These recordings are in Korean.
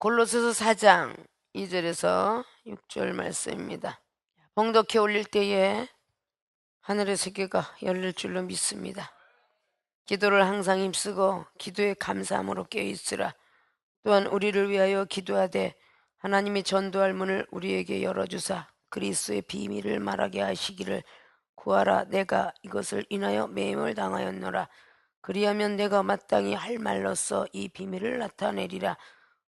골로새서 4장 2절에서 6절 말씀입니다. 봉독해 올릴 때에 하늘의 세계가 열릴 줄로 믿습니다. 기도를 항상 힘쓰고 기도에 감사함으로 깨어있으라. 또한 우리를 위하여 기도하되 하나님이 전도할 문을 우리에게 열어주사 그리스도의 비밀을 말하게 하시기를 구하라. 내가 이것을 인하여 매임을 당하였노라. 그리하면 내가 마땅히 할 말로써 이 비밀을 나타내리라.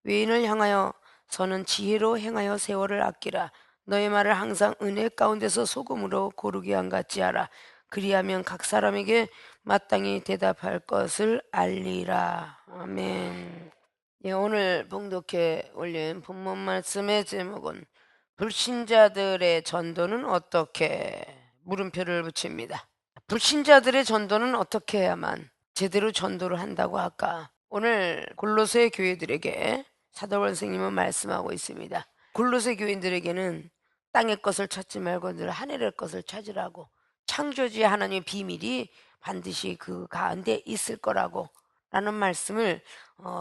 외인을 향하여 서는 지혜로 행하여 세월을 아끼라. 너의 말을 항상 은혜 가운데서 소금으로 고르게 한 같이 하라. 그리하면 각 사람에게 마땅히 대답할 것을 알리라. 아멘. 예, 오늘 봉독해 올린 본문 말씀의 제목은 불신자들의 전도는 어떻게? 물음표를 붙입니다. 불신자들의 전도는 어떻게 해야만 제대로 전도를 한다고 할까? 오늘 골로새 교회들에게 사도 바울 선생님은 말씀하고 있습니다. 골로새 교인들에게는 땅의 것을 찾지 말고 늘 하늘의 것을 찾으라고, 창조주의 하나님의 비밀이 반드시 그 가운데 있을 거라고 라는 말씀을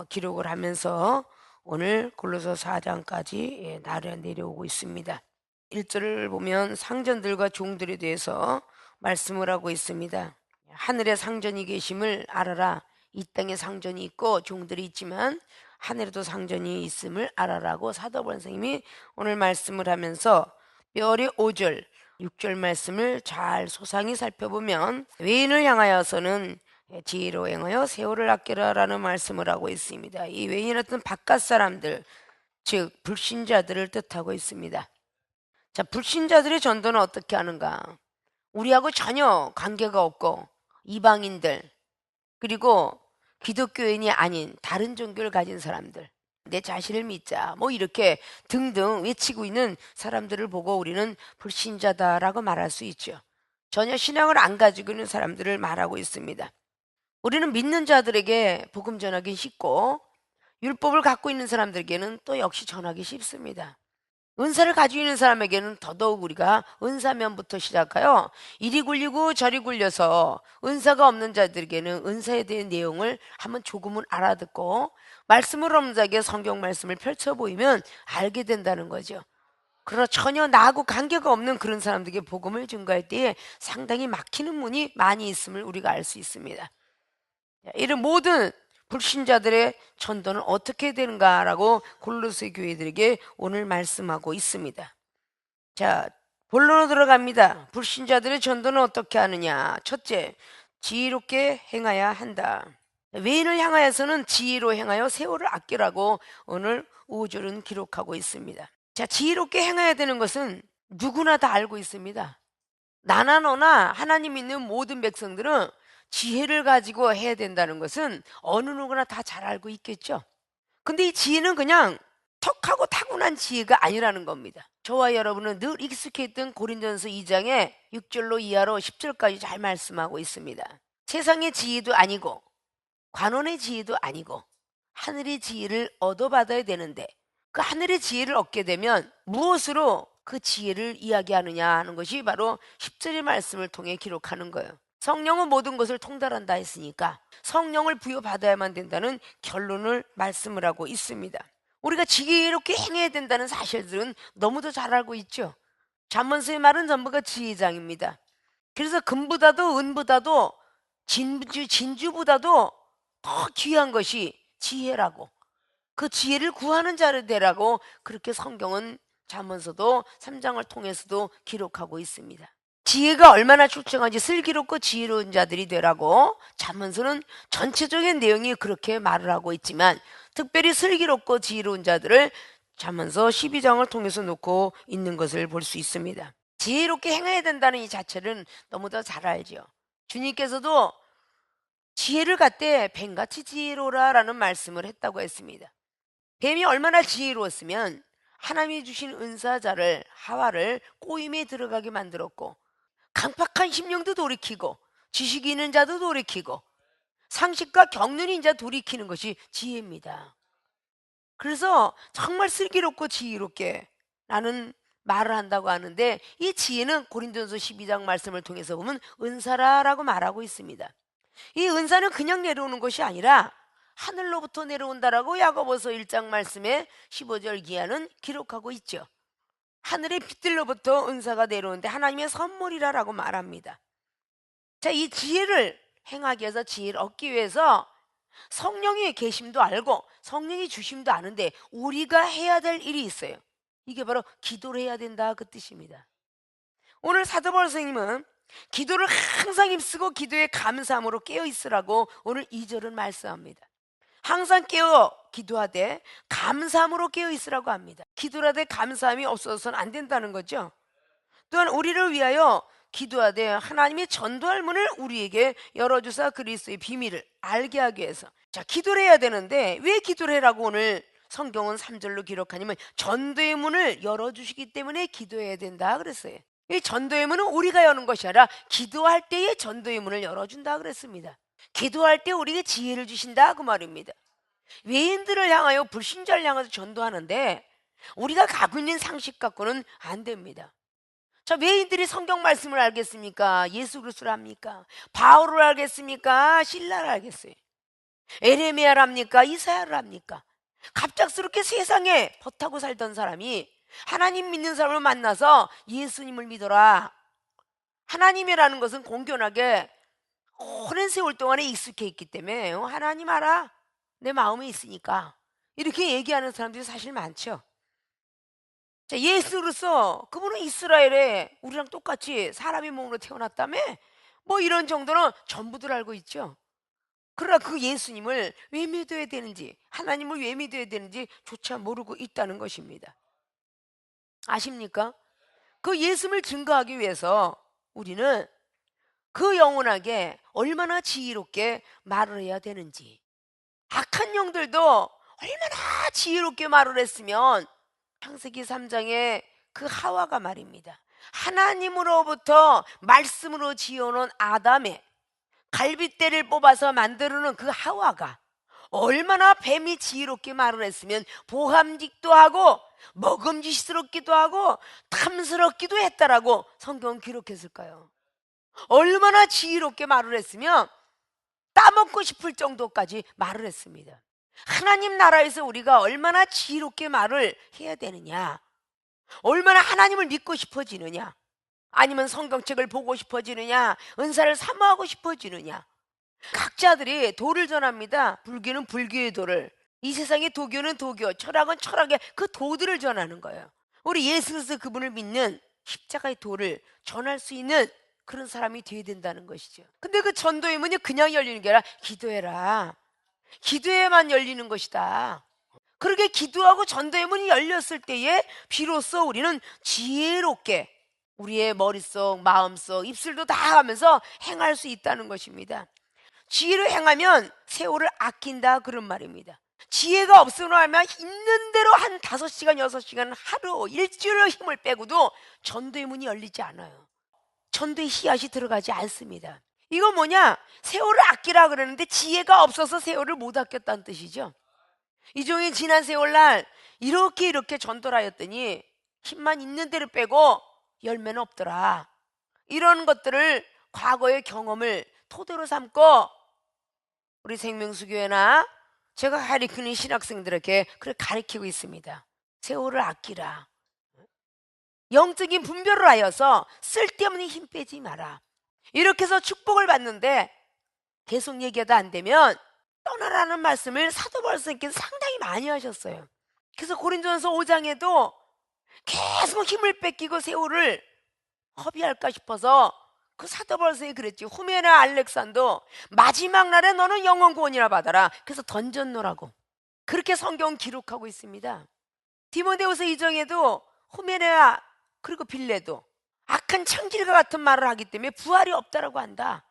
기록을 하면서 오늘 골로새 4장까지 내려오고 있습니다. 1절을 보면 상전들과 종들에 대해서 말씀을 하고 있습니다. 하늘에 상전이 계심을 알아라. 이 땅에 상전이 있고 종들이 있지만 하늘에도 상전이 있음을 알아라고 사도 바울 선생님이 오늘 말씀을 하면서 뼈리 5절 6절 말씀을 잘 소상히 살펴보면 외인을 향하여서는 지혜로 행하여 세월을 아끼라라는 말씀을 하고 있습니다. 이 외인은 어떤 바깥 사람들, 즉 불신자들을 뜻하고 있습니다. 자, 불신자들의 전도는 어떻게 하는가? 우리하고 전혀 관계가 없고 이방인들, 그리고 기독교인이 아닌 다른 종교를 가진 사람들, 내 자신을 믿자 뭐 이렇게 등등 외치고 있는 사람들을 보고 우리는 불신자다라고 말할 수 있죠. 전혀 신앙을 안 가지고 있는 사람들을 말하고 있습니다. 우리는 믿는 자들에게 복음 전하기 쉽고 율법을 갖고 있는 사람들에게는 또 역시 전하기 쉽습니다. 은사를 가지고 있는 사람에게는 더더욱 우리가 은사면부터 시작하여 이리 굴리고 저리 굴려서 은사가 없는 자들에게는 은사에 대한 내용을 한번 조금은 알아듣고 말씀을 없는 자에게 성경 말씀을 펼쳐 보이면 알게 된다는 거죠. 그러나 전혀 나하고 관계가 없는 그런 사람들에게 복음을 증거할 때에 상당히 막히는 문이 많이 있음을 우리가 알 수 있습니다. 이런 모든 불신자들의 전도는 어떻게 되는가라고 골로새 교회들에게 오늘 말씀하고 있습니다. 자, 본론으로 들어갑니다. 불신자들의 전도는 어떻게 하느냐? 첫째, 지혜롭게 행해야 한다. 외인을 향하여서는 지혜로 행하여 세월을 아끼라고 오늘 5절은 기록하고 있습니다. 자, 지혜롭게 행해야 되는 것은 누구나 다 알고 있습니다. 나나 너나 하나님 믿는 모든 백성들은 지혜를 가지고 해야 된다는 것은 어느 누구나 다 잘 알고 있겠죠. 근데 이 지혜는 그냥 턱하고 타고난 지혜가 아니라는 겁니다. 저와 여러분은 늘 익숙해 있던 고린도전서 2장에 6절로 이하로 10절까지 잘 말씀하고 있습니다. 세상의 지혜도 아니고 관원의 지혜도 아니고 하늘의 지혜를 얻어받아야 되는데 그 하늘의 지혜를 얻게 되면 무엇으로 그 지혜를 이야기하느냐 하는 것이 바로 10절의 말씀을 통해 기록하는 거예요. 성령은 모든 것을 통달한다 했으니까 성령을 부여받아야만 된다는 결론을 말씀을 하고 있습니다. 우리가 지혜롭게 행해야 된다는 사실들은 너무도 잘 알고 있죠. 잠언서의 말은 전부가 지혜장입니다. 그래서 금보다도 은보다도 진주보다도 더 귀한 것이 지혜라고, 그 지혜를 구하는 자를 되라고 그렇게 성경은 잠언서도 3장을 통해서도 기록하고 있습니다. 지혜가 얼마나 출중한지 슬기롭고 지혜로운 자들이 되라고 잠언서는 전체적인 내용이 그렇게 말을 하고 있지만 특별히 슬기롭고 지혜로운 자들을 잠언서 12장을 통해서 놓고 있는 것을 볼 수 있습니다. 지혜롭게 행해야 된다는 이 자체는 너무도 잘 알죠. 주님께서도 지혜를 갖되 뱀같이 지혜로라라는 말씀을 했다고 했습니다. 뱀이 얼마나 지혜로웠으면 하나님이 주신 은사자를 하와를 꼬임에 들어가게 만들었고 강팍한 심령도 돌이키고 지식이 있는 자도 돌이키고 상식과 경륜인 자 돌이키는 것이 지혜입니다. 그래서 정말 슬기롭고 지혜롭게 라는 말을 한다고 하는데 이 지혜는 고린도전서 12장 말씀을 통해서 보면 은사라라고 말하고 있습니다. 이 은사는 그냥 내려오는 것이 아니라 하늘로부터 내려온다라고 야고보서 1장 말씀에 15절 기하는 기록하고 있죠. 하늘의 빛들로부터 은사가 내려오는데 하나님의 선물이라고 말합니다. 자, 이 지혜를 행하기 위해서, 지혜를 얻기 위해서 성령의 계심도 알고 성령의 주심도 아는데 우리가 해야 될 일이 있어요. 이게 바로 기도를 해야 된다, 그 뜻입니다. 오늘 사도 바울 선생님은 기도를 항상 힘쓰고 기도에 감사함으로 깨어 있으라고 오늘 2절은 말씀합니다. 항상 깨어 기도하되 감사함으로 깨어 있으라고 합니다. 기도하되 감사함이 없어서는 안 된다는 거죠. 또한 우리를 위하여 기도하되 하나님이 전도할 문을 우리에게 열어주사 그리스도의 비밀을 알게 하기 위해서. 자, 기도를 해야 되는데 왜 기도를 해라고 오늘 성경은 3절로 기록하냐면 전도의 문을 열어주시기 때문에 기도해야 된다 그랬어요. 이 전도의 문은 우리가 여는 것이 아니라 기도할 때에 전도의 문을 열어준다 그랬습니다. 기도할 때 우리에게 지혜를 주신다 그 말입니다. 외인들을 향하여, 불신자를 향해서 전도하는데 우리가 갖고 있는 상식 갖고는 안 됩니다. 자, 외인들이 성경 말씀을 알겠습니까? 예수 그리스도를 합니까? 바울을 알겠습니까? 신라를 알겠어요? 에레미야를 합니까? 이사야를 합니까? 갑작스럽게 세상에 벗하고 살던 사람이 하나님 믿는 사람을 만나서 예수님을 믿어라. 하나님이라는 것은 공견하게 오랜 세월 동안에 익숙해 있기 때문에 하나님 알아, 내 마음에 있으니까, 이렇게 얘기하는 사람들이 사실 많죠. 자, 예수 그리스도 그분은 이스라엘에 우리랑 똑같이 사람의 몸으로 태어났다며, 뭐 이런 정도는 전부들 알고 있죠. 그러나 그 예수님을 왜 믿어야 되는지, 하나님을 왜 믿어야 되는지 조차 모르고 있다는 것입니다. 아십니까? 그 예수님을 증거하기 위해서 우리는 그 영혼에게 얼마나 지혜롭게 말을 해야 되는지, 악한 영들도 얼마나 지혜롭게 말을 했으면 창세기 3장에 그 하와가 말입니다. 하나님으로부터 말씀으로 지어놓은 아담의 갈빗대를 뽑아서 만들어놓은 그 하와가 얼마나 뱀이 지혜롭게 말을 했으면 보함직도 하고 먹음직스럽기도 하고 탐스럽기도 했다라고 성경은 기록했을까요? 얼마나 지혜롭게 말을 했으면 따먹고 싶을 정도까지 말을 했습니다. 하나님 나라에서 우리가 얼마나 지혜롭게 말을 해야 되느냐, 얼마나 하나님을 믿고 싶어지느냐, 아니면 성경책을 보고 싶어지느냐, 은사를 사모하고 싶어지느냐. 각자들이 도를 전합니다. 불교는 불교의 도를, 이 세상의 도교는 도교, 철학은 철학의 그 도들을 전하는 거예요. 우리 예수 그리스도 그분을 믿는 십자가의 도를 전할 수 있는 그런 사람이 되어야 된다는 것이죠. 근데 그 전도의 문이 그냥 열리는 게 아니라 기도해라, 기도해야만 열리는 것이다. 그렇게 기도하고 전도의 문이 열렸을 때에 비로소 우리는 지혜롭게 우리의 머릿속, 마음속, 입술도 다 하면서 행할 수 있다는 것입니다. 지혜로 행하면 세월을 아낀다, 그런 말입니다. 지혜가 없으면 하면 있는 대로 한 5시간, 6시간, 하루, 일주일로 힘을 빼고도 전도의 문이 열리지 않아요. 전도의 씨앗이 들어가지 않습니다. 이거 뭐냐? 세월을 아끼라 그러는데 지혜가 없어서 세월을 못 아꼈다는 뜻이죠. 이종이 지난 세월날 이렇게 전도를 하였더니 힘만 있는 대로 빼고 열매는 없더라. 이런 것들을 과거의 경험을 토대로 삼고 우리 생명수교회나 제가 가르치는 신학생들에게 그렇게 가르치고 있습니다. 세월을 아끼라. 영적인 분별을 하여서 쓸데없는 힘 빼지 마라. 이렇게 해서 축복을 받는데 계속 얘기하다 안 되면 떠나라는 말씀을 사도 바울 선생님께서 상당히 많이 하셨어요. 그래서 고린도전서 5장에도 계속 힘을 뺏기고 세월을 허비할까 싶어서 그 사도 바울 선생님이 그랬지. 후메나 알렉산더 마지막 날에 너는 영원 구원이라 받아라. 그래서 던졌노라고 그렇게 성경 기록하고 있습니다. 디모데후서 2장에도 후메나 그리고 빌레도 악한 창질과 같은 말을 하기 때문에 부활이 없다라고 한다.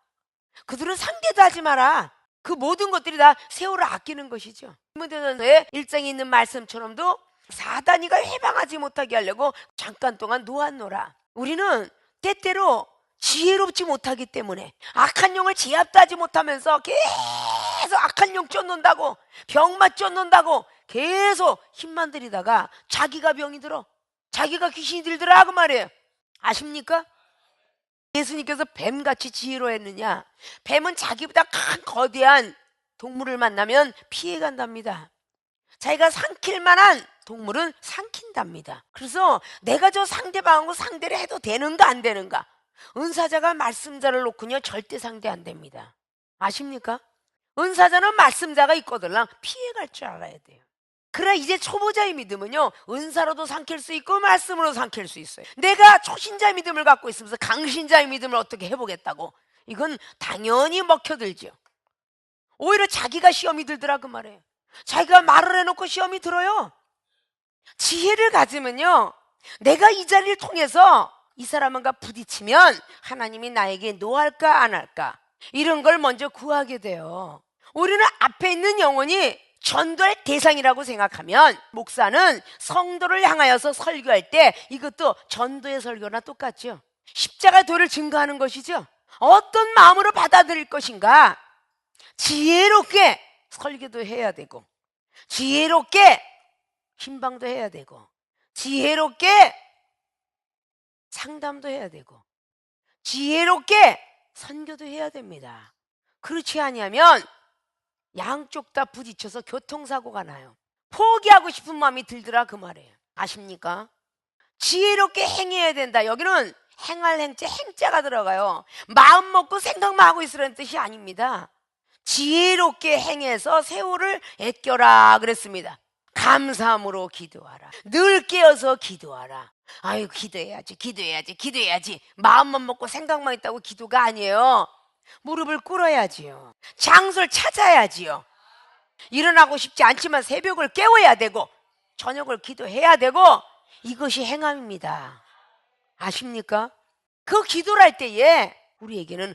그들은 상대도 하지 마라. 그 모든 것들이 다 세월을 아끼는 것이죠. 디모데전서의 1장에 있는 말씀처럼도 사단이가 해방하지 못하게 하려고 잠깐 동안 놓았노라. 우리는 때때로 지혜롭지 못하기 때문에 악한 영을 제압도 하지 못하면서 계속 악한 영 쫓는다고, 병만 쫓는다고 계속 힘만 들이다가 자기가 병이 들어, 자기가 귀신이 들더라 그 말이에요. 아십니까? 예수님께서 뱀같이 지혜로웠느냐? 뱀은 자기보다 큰 거대한 동물을 만나면 피해간답니다. 자기가 삼킬 만한 동물은 삼킨답니다. 그래서 내가 저 상대방하고 상대를 해도 되는가 안 되는가, 은사자가 말씀자를 놓고는요 절대 상대 안 됩니다. 아십니까? 은사자는 말씀자가 있거들랑 피해갈 줄 알아야 돼요. 그래, 이제 초보자의 믿음은요 은사로도 삼킬 수 있고 말씀으로 삼킬 수 있어요. 내가 초신자의 믿음을 갖고 있으면서 강신자의 믿음을 어떻게 해보겠다고, 이건 당연히 먹혀들죠. 오히려 자기가 시험이 들더라 그 말이에요. 자기가 말을 해놓고 시험이 들어요. 지혜를 가지면요, 내가 이 자리를 통해서 이 사람과 부딪히면 하나님이 나에게 노할까 안 할까, 이런 걸 먼저 구하게 돼요. 우리는 앞에 있는 영혼이 전도할 대상이라고 생각하면, 목사는 성도를 향하여서 설교할 때 이것도 전도의 설교나 똑같죠. 십자가 도를 증거하는 것이죠. 어떤 마음으로 받아들일 것인가, 지혜롭게 설교도 해야 되고, 지혜롭게 신방도 해야 되고, 지혜롭게 상담도 해야 되고, 지혜롭게 선교도 해야 됩니다. 그렇지 아니하면 양쪽 다 부딪혀서 교통사고가 나요. 포기하고 싶은 마음이 들더라 그 말이에요. 아십니까? 지혜롭게 행해야 된다. 여기는 행할 행자, 행자가 들어가요. 마음 먹고 생각만 하고 있으라는 뜻이 아닙니다. 지혜롭게 행해서 세월을 아껴라 그랬습니다. 감사함으로 기도하라. 늘 깨어서 기도하라. 아유, 기도해야지. 마음만 먹고 생각만 있다고 기도가 아니에요. 무릎을 꿇어야지요. 장소를 찾아야지요. 일어나고 싶지 않지만 새벽을 깨워야 되고, 저녁을 기도해야 되고, 이것이 행함입니다. 아십니까? 그 기도를 할 때에 우리에게는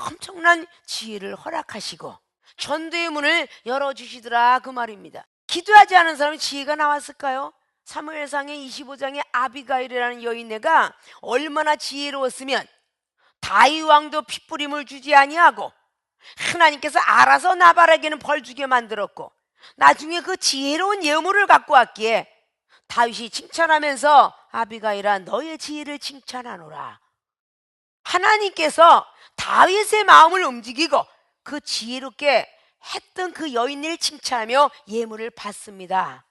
엄청난 지혜를 허락하시고 전도의 문을 열어주시더라 그 말입니다. 기도하지 않은 사람은 지혜가 나왔을까요? 사무엘상의 25장의 아비가일이라는 여인네가 얼마나 지혜로웠으면 다윗 왕도 핏부림을 주지 아니하고 하나님께서 알아서 나발에게는 벌 주게 만들었고, 나중에 그 지혜로운 예물을 갖고 왔기에 다윗이 칭찬하면서 아비가일아 너의 지혜를 칭찬하노라. 하나님께서 다윗의 마음을 움직이고 그 지혜롭게 했던 그 여인을 칭찬하며 예물을 받습니다.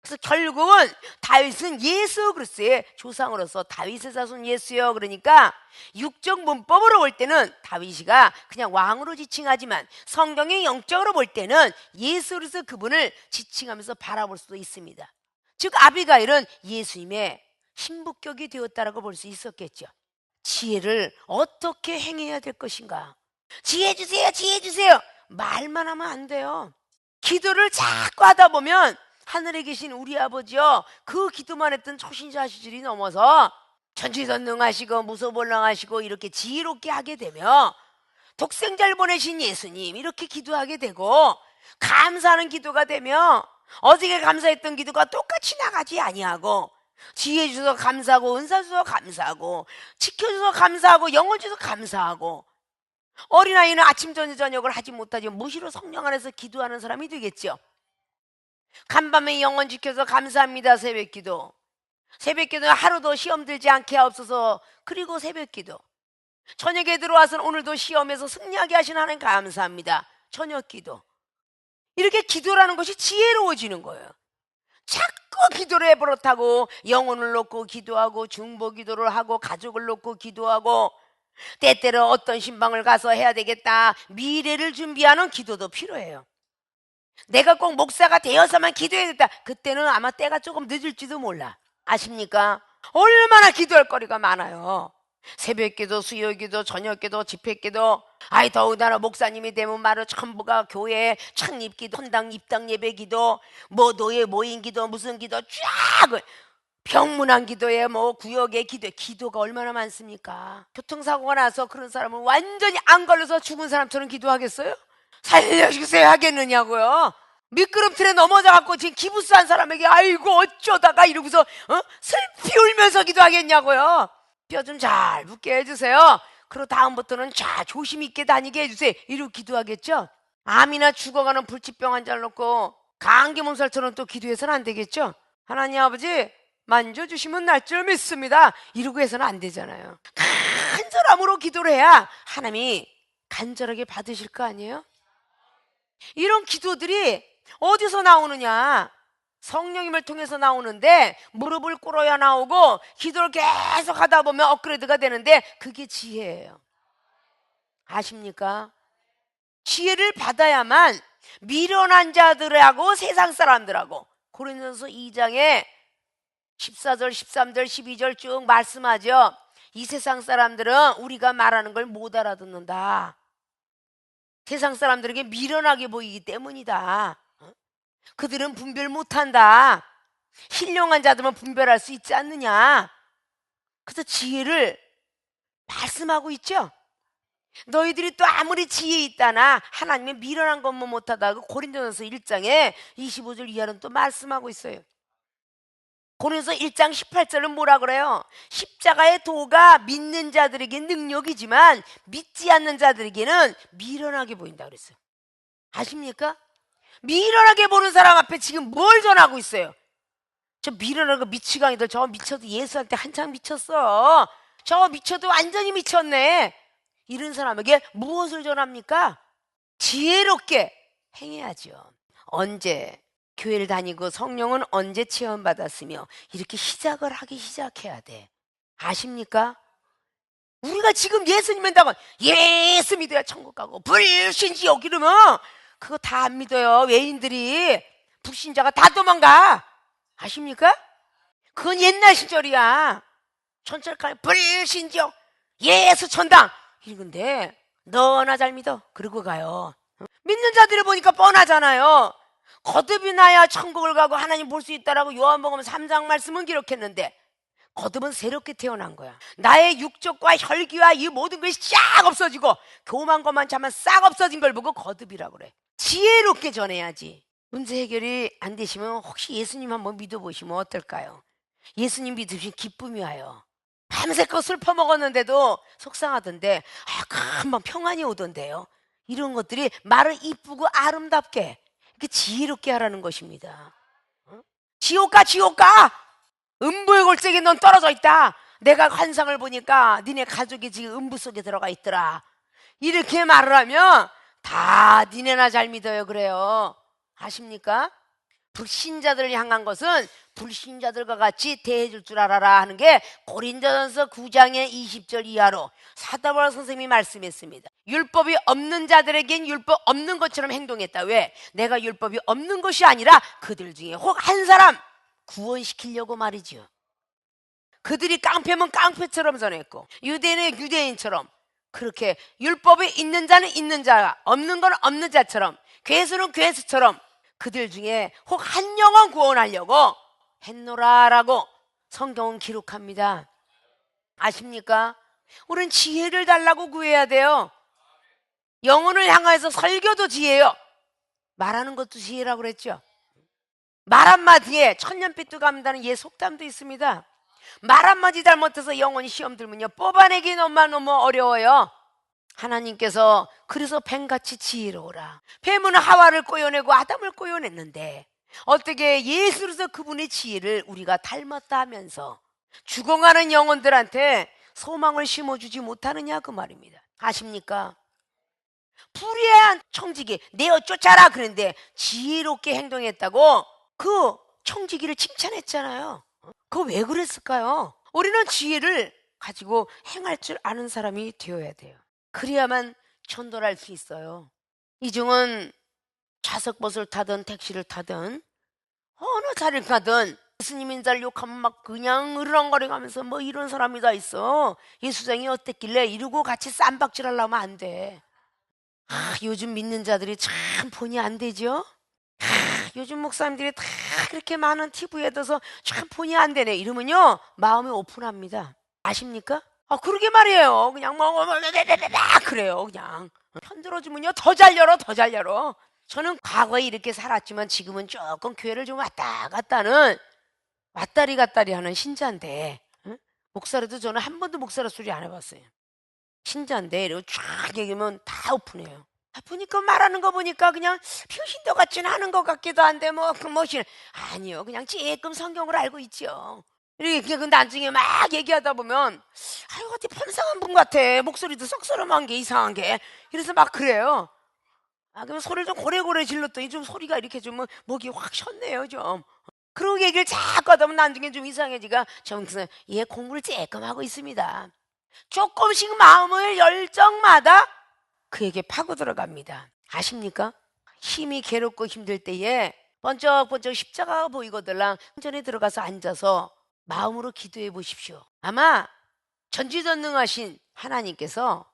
그래서 결국은 다윗은 예수 그리스도의 조상으로서 다윗의 자손 예수요. 그러니까 육적 문법으로 볼 때는 다윗이가 그냥 왕으로 지칭하지만 성경의 영적으로 볼 때는 예수 그리스도 그분을 지칭하면서 바라볼 수도 있습니다. 즉 아비가일은 예수님의 신부격이 되었다라고 볼 수 있었겠죠. 지혜를 어떻게 행해야 될 것인가? 지혜 주세요. 말만 하면 안 돼요. 기도를 자꾸 하다 보면 하늘에 계신 우리 아버지요, 그 기도만 했던 초신자 시절이 넘어서 전지전능하시고 무소불능하시고 이렇게 지혜롭게 하게 되며, 독생자를 보내신 예수님 이렇게 기도하게 되고, 감사하는 기도가 되며 어저께 감사했던 기도가 똑같이 나가지 아니하고, 지혜 주셔서 감사하고 은사 주셔서 감사하고 지켜주셔서 감사하고 영혼 주셔서 감사하고, 어린아이는 아침 저녁을 하지 못하지만 무시로 성령 안에서 기도하는 사람이 되겠죠. 간밤에 영혼 지켜서 감사합니다. 새벽기도 하루도 시험 들지 않게 하옵소서. 그리고 새벽기도, 저녁에 들어와서 오늘도 시험에서 승리하게 하신 하나님 감사합니다. 저녁기도. 이렇게 기도라는 것이 지혜로워지는 거예요. 자꾸 기도를 해버릇하고 영혼을 놓고 기도하고 중보기도를 하고 가족을 놓고 기도하고, 때때로 어떤 신방을 가서 해야 되겠다 미래를 준비하는 기도도 필요해요. 내가 꼭 목사가 되어서만 기도해야겠다, 그때는 아마 때가 조금 늦을지도 몰라. 아십니까? 얼마나 기도할 거리가 많아요. 새벽기도, 수요기도, 저녁기도, 집회기도. 더군다나 목사님이 되면 말로 전부가 교회 창립기도, 헌당 입당 예배기도, 뭐 노예 모임기도, 무슨 기도 쫙, 병문안 기도에 뭐 구역의 기도가 얼마나 많습니까? 교통사고가 나서 그런 사람은 완전히 안 걸려서 죽은 사람처럼 기도하겠어요? 살려주세요 하겠느냐고요? 미끄럼틀에 넘어져갖고 지금 기부스한 사람에게 아이고 어쩌다가 이러고서 슬피 울면서 기도하겠냐고요? 뼈 좀 잘 붙게 해주세요. 그리고 다음부터는 자 조심 있게 다니게 해주세요. 이러고 기도하겠죠? 암이나 죽어가는 불치병 환자를 놓고 감기 몸살처럼 또 기도해서는 안 되겠죠? 하나님 아버지 만져주시면 날 줄 믿습니다. 이러고 해서는 안 되잖아요. 간절함으로 기도를 해야 하나님이 간절하게 받으실 거 아니에요? 이런 기도들이 어디서 나오느냐? 성령님을 통해서 나오는데 무릎을 꿇어야 나오고 기도를 계속 하다 보면 업그레이드가 되는데 그게 지혜예요. 아십니까? 지혜를 받아야만 미련한 자들하고 세상 사람들하고 고린도전서 2장에 14절, 13절, 12절 쭉 말씀하죠. 이 세상 사람들은 우리가 말하는 걸 못 알아듣는다. 세상 사람들에게 미련하게 보이기 때문이다. 그들은 분별 못한다. 신령한 자들만 분별할 수 있지 않느냐. 그래서 지혜를 말씀하고 있죠. 너희들이 또 아무리 지혜 있다나 하나님의 미련한 것만 못하다고 고린도전서 1장에 25절 이하는 또 말씀하고 있어요. 고린도서 1장 18절은 뭐라 그래요? 십자가의 도가 믿는 자들에게 능력이지만 믿지 않는 자들에게는 미련하게 보인다 그랬어요. 아십니까? 미련하게 보는 사람 앞에 지금 뭘 전하고 있어요? 저 미련한 거 미치광이들 저거 미쳐도 예수한테 한창 미쳤어. 저거 미쳐도 완전히 미쳤네. 이런 사람에게 무엇을 전합니까? 지혜롭게 행해야죠. 언제 교회를 다니고 성령은 언제 체험받았으며 이렇게 시작을 하기 시작해야 돼. 아십니까? 우리가 지금 예수님 믿다고 예수 믿어야 천국 가고 불신지옥 이러면 그거 다 안 믿어요. 외인들이 불신자가 다 도망가. 아십니까? 그건 옛날 시절이야. 천철까지 불신지옥 예수 천당 이건데 너나 잘 믿어 그러고 가요. 믿는 자들을 보니까 뻔하잖아요. 거듭이 나야 천국을 가고 하나님 볼 수 있다라고 요한복음 3장 말씀은 기록했는데 거듭은 새롭게 태어난 거야. 나의 육적과 혈기와 이 모든 것이 싹 없어지고 교만 것만 참아 싹 없어진 걸 보고 거듭이라고 그래. 지혜롭게 전해야지. 문제 해결이 안 되시면 혹시 예수님 한번 믿어보시면 어떨까요? 예수님 믿으시면 기쁨이 와요. 밤새껏 술 퍼먹었는데도 속상하던데 금방 평안이 오던데요. 이런 것들이 말을 이쁘고 아름답게 이렇게 지혜롭게 하라는 것입니다. 지옥 가 지옥 가 음부의 골짜기에 넌 떨어져 있다. 내가 환상을 보니까 니네 가족이 지금 음부 속에 들어가 있더라. 이렇게 말을 하면 다 니네나 잘 믿어요. 그래요. 아십니까? 불신자들을 향한 것은 불신자들과 같이 대해줄 줄 알아라 하는 게 고린도전서 9장의 20절 이하로 사도 바울 선생님이 말씀했습니다. 율법이 없는 자들에겐 율법 없는 것처럼 행동했다. 왜? 내가 율법이 없는 것이 아니라 그들 중에 혹 한 사람 구원시키려고 말이죠. 그들이 깡패면 깡패처럼 전했고 유대인은 유대인처럼 그렇게 율법이 있는 자는 있는 자 없는 건 없는 자처럼 괴수는 괴수처럼 그들 중에 혹 한 영혼 구원하려고 했노라라고 성경은 기록합니다. 아십니까? 우리는 지혜를 달라고 구해야 돼요. 영혼을 향해서 설교도 지혜요. 말하는 것도 지혜라고 그랬죠. 말 한마디에 천년빛도 감다는 옛 속담도 있습니다. 말 한마디 잘못해서 영혼이 시험 들면요 뽑아내기 너무 어려워요. 하나님께서 그래서 뱀같이 지혜로우라. 뱀은 하와를 꼬여내고 아담을 꼬여냈는데 어떻게 예수로서 그분의 지혜를 우리가 닮았다 하면서 죽어가는 영혼들한테 소망을 심어주지 못하느냐 그 말입니다. 아십니까? 불의한 청지기 내어 쫓아라 그랬는데 지혜롭게 행동했다고 그 청지기를 칭찬했잖아요. 그거 왜 그랬을까요? 우리는 지혜를 가지고 행할 줄 아는 사람이 되어야 돼요. 그래야만 전도할 수 있어요. 이중은 좌석버스를 타든 택시를 타든 어느 자리를 가든 예수님 인자를 욕하면 막 그냥 으르렁거리면서 뭐 이런 사람이 다 있어. 예수장이 어땠길래 이러고 같이 쌈박질 하려면 안 돼. 요즘 믿는 자들이 참 본이 안 되죠? 요즘 목사님들이 다 그렇게 많은 TV에 둬서 참 본이 안 되네 이러면요 마음이 오픈합니다. 아십니까? 그러게 말이에요. 그냥 그래요. 그냥 편 들어주면요 더 잘 열어 더 잘 열어. 저는 과거에 이렇게 살았지만 지금은 조금 교회를 좀 왔다 갔다는 왔다리 갔다리 하는 신자인데 목사라도 저는 한 번도 목사라 소리 안 해봤어요. 신자인데 이러고 쫙 얘기하면 다 오픈해요. 보니까 말하는 거 보니까 그냥 평신도 같지는 않은 것 같기도 한데 아니요 그냥 찔끔 성경을 알고 있죠. 이렇게 근데 나중에 막 얘기하다 보면 어디 편상한 분 같아. 목소리도 썩스름한 게 이상한 게 이래서 막 그래요. 그럼 소리를 좀 고래고래 질렀더니 좀 소리가 이렇게 좀 목이 확 쉬었네요, 좀. 그러고 얘기를 자꾸 하다 보면 나중에 좀 이상해지가 정말 얘 공부를 쬐끔 하고 있습니다. 조금씩 마음을 열정마다 그에게 파고 들어갑니다. 아십니까? 힘이 괴롭고 힘들 때에 번쩍번쩍 십자가가 보이거들랑 전에 들어가서 앉아서 마음으로 기도해 보십시오. 아마 전지전능하신 하나님께서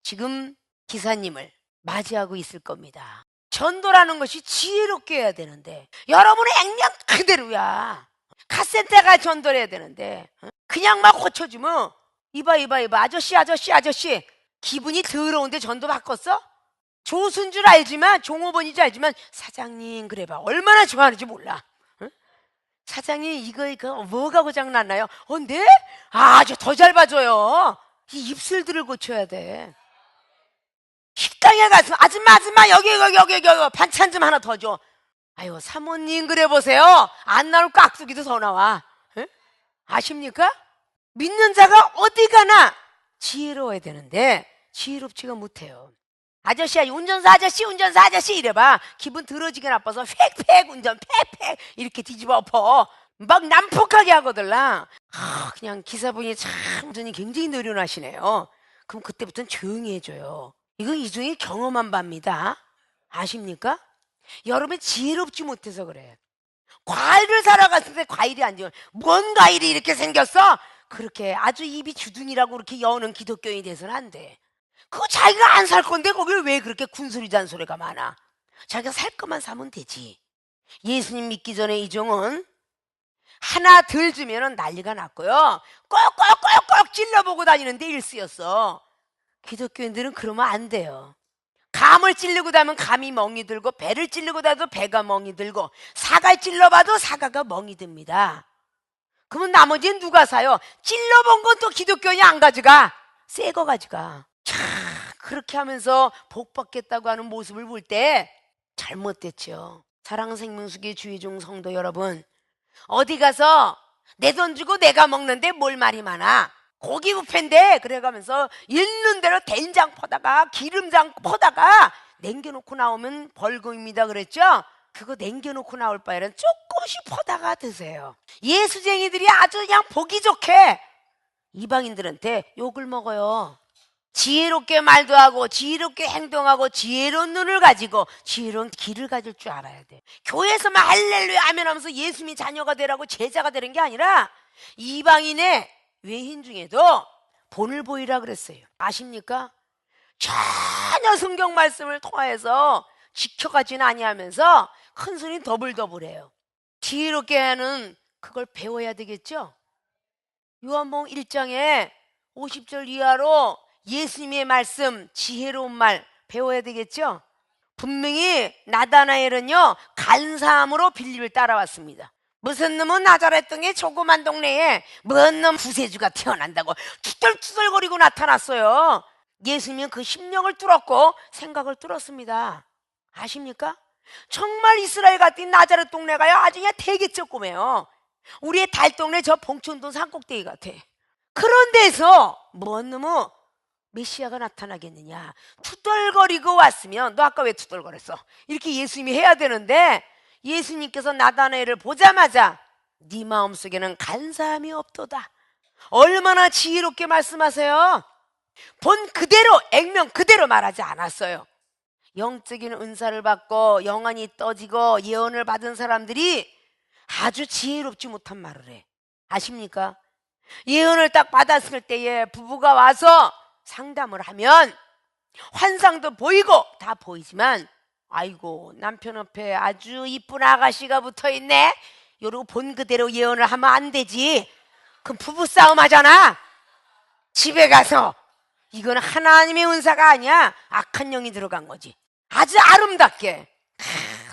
지금 기사님을 맞이하고 있을 겁니다. 전도라는 것이 지혜롭게 해야 되는데 여러분의 액면 그대로야. 카센터가 전도를 해야 되는데 그냥 막 고쳐주면 이봐 아저씨 기분이 더러운데 전도 바꿨어? 조수인 줄 알지만 종업원인 줄 알지만 사장님 그래봐 얼마나 좋아하는지 몰라. 응? 사장님 이거 뭐가 고장났나요? 네? 아주 더 잘 봐줘요. 이 입술들을 고쳐야 돼. 식당에 가서 아줌마 여기 반찬 좀 하나 더 줘. 아유 사모님 그래 보세요. 안 나올 깍두기도 더 나와. 응? 아십니까? 믿는 자가 어디 가나 지혜로워야 되는데 지혜롭지가 못해요. 아저씨야 운전사 아저씨 이래봐 기분 더러지게 나빠서 팩 운전 팩 이렇게 뒤집어 엎어 막 난폭하게 하거들라. 그냥 기사분이 참 운전이 굉장히 노련하시네요. 그럼 그때부터는 조용히 해줘요. 이건 이중에 경험한 바입니다. 아십니까? 여러분이 지혜롭지 못해서 그래. 과일을 사러 갔을 때 과일이 안 좋아. 뭔 과일이 이렇게 생겼어? 그렇게 아주 입이 주둥이라고 그렇게 여는 기독교인이 돼서는 안 돼. 그거 자기가 안 살 건데 거기에 왜 그렇게 군소리 잔소리가 많아? 자기가 살 것만 사면 되지. 예수님 믿기 전에 이종은 하나 덜 주면 난리가 났고요. 꼭꼭꼭꼭 찔러보고 다니는데 일쑤였어. 기독교인들은 그러면 안 돼요. 감을 찔르고 다면 감이 멍이 들고 배를 찔르고 다도 배가 멍이 들고 사과를 찔러봐도 사과가 멍이 듭니다. 그러면 나머지는 누가 사요? 찔러본 건 또 기독교인이 안 가져가. 새 거 가져가. 그렇게 하면서 복 받겠다고 하는 모습을 볼 때 잘못됐죠. 사랑생명수계 주의종 성도 여러분, 어디 가서 내 돈 주고 내가 먹는데 뭘 말이 많아. 고기 뷔페인데 그래가면서 있는 대로 된장 퍼다가 기름장 퍼다가 남겨놓고 나오면 벌금입니다 그랬죠? 그거 남겨놓고 나올 바에는 조금씩 퍼다가 드세요. 예수쟁이들이 아주 그냥 보기 좋게 이방인들한테 욕을 먹어요. 지혜롭게 말도 하고 지혜롭게 행동하고 지혜로운 눈을 가지고 지혜로운 길을 가질 줄 알아야 돼. 교회에서만 할렐루야 아멘 하면서 예수님이 자녀가 되라고 제자가 되는 게 아니라 이방인의 외인 중에도 본을 보이라 그랬어요. 아십니까? 전혀 성경 말씀을 통하여서 지켜가지는 아니하면서 큰 소리 더블더블해요. 지혜롭게 하는 그걸 배워야 되겠죠? 요한복음 1장에 50절 이하로 예수님의 말씀 지혜로운 말 배워야 되겠죠? 분명히 나다나엘은요 간사함으로 빌립을 따라왔습니다. 무슨 놈은 나자렛 등의 조그만 동네에 뭔 놈 구세주가 태어난다고 투덜투덜거리고 나타났어요. 예수님은 그 심령을 뚫었고 생각을 뚫었습니다. 아십니까? 정말 이스라엘 같은 나자렛 동네가요 아주 그냥 대개척 꿈이에요. 우리의 달동네 저 봉천동 산꼭대기 같아. 그런 데서 뭔 놈은 메시아가 나타나겠느냐. 투덜거리고 왔으면 너 아까 왜 투덜거렸어? 이렇게 예수님이 해야 되는데 예수님께서 나다나엘을 보자마자 네 마음속에는 간사함이 없도다. 얼마나 지혜롭게 말씀하세요. 본 그대로 액면 그대로 말하지 않았어요. 영적인 은사를 받고 영안이 떠지고 예언을 받은 사람들이 아주 지혜롭지 못한 말을 해. 아십니까? 예언을 딱 받았을 때에 부부가 와서 상담을 하면 환상도 보이고 다 보이지만 아이고 남편 옆에 아주 이쁜 아가씨가 붙어있네 이러고 본 그대로 예언을 하면 안 되지. 그럼 부부싸움 하잖아. 집에 가서 이건 하나님의 은사가 아니야. 악한 영이 들어간 거지. 아주 아름답게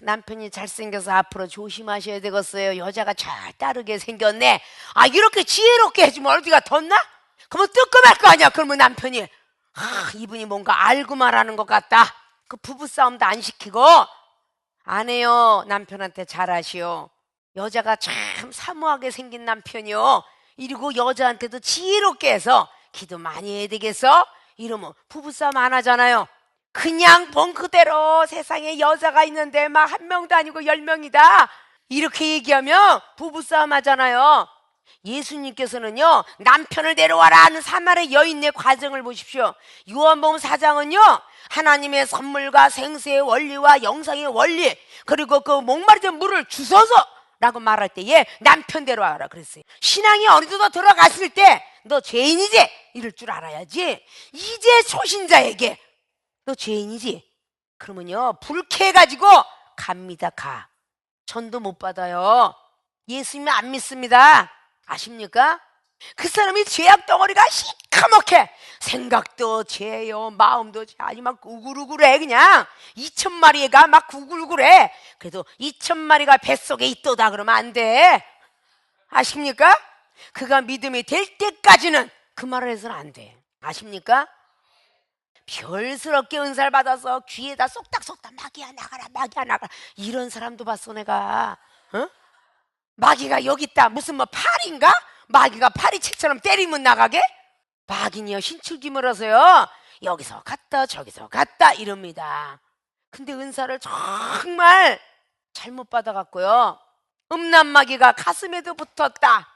남편이 잘생겨서 앞으로 조심하셔야 되겠어요. 여자가 잘 따르게 생겼네. 이렇게 지혜롭게 해주면 어디가 덧나? 그러면 뜨끔할 거 아니야. 그러면 남편이 이분이 뭔가 알고 말하는 것 같다. 그 부부싸움도 안 시키고 안 해요. 남편한테 잘하시오. 여자가 참 사모하게 생긴 남편이요. 이러고 여자한테도 지혜롭게 해서 기도 많이 해야 되겠어? 이러면 부부싸움 안 하잖아요. 그냥 본 그대로 세상에 여자가 있는데 막 한 명도 아니고 10명이다 이렇게 얘기하면 부부싸움 하잖아요. 예수님께서는요, 남편을 데려와라 하는 사마리아 여인의 과정을 보십시오. 요한복음 4장은요, 하나님의 선물과 생수의 원리와 영상의 원리, 그리고 그 목마르던 물을 주소서 라고 말할 때에 남편 데려와라 그랬어요. 신앙이 어느덧 들어갔을 때 너 죄인이지? 이럴 줄 알아야지. 이제 초신자에게 너 죄인이지? 그러면요, 불쾌해가지고 갑니다. 가. 전도 못 받아요. 예수님 안 믿습니다. 아십니까? 그 사람이 죄악 덩어리가 시커멓게 생각도 죄요, 마음도 죄, 아니 막 우글우글해. 그냥 2,000마리가 막 구글구글해. 그래도 2,000마리가 뱃속에 있도다 그러면 안 돼. 아십니까? 그가 믿음이 될 때까지는 그 말을 해서는 안 돼. 아십니까? 별스럽게 은사를 받아서 귀에다 쏙닥쏙닥 마귀야 나가라 마귀야 나가라 이런 사람도 봤어 내가. 어? 마귀가 여기 있다. 무슨 뭐 팔인가? 마귀가 파리채처럼 때리면 나가게? 마귀니요 신출기 물어서요 여기서 갔다 저기서 갔다 이럽니다. 근데 은사를 정말 잘못 받아갖고요, 음란마귀가 가슴에도 붙었다,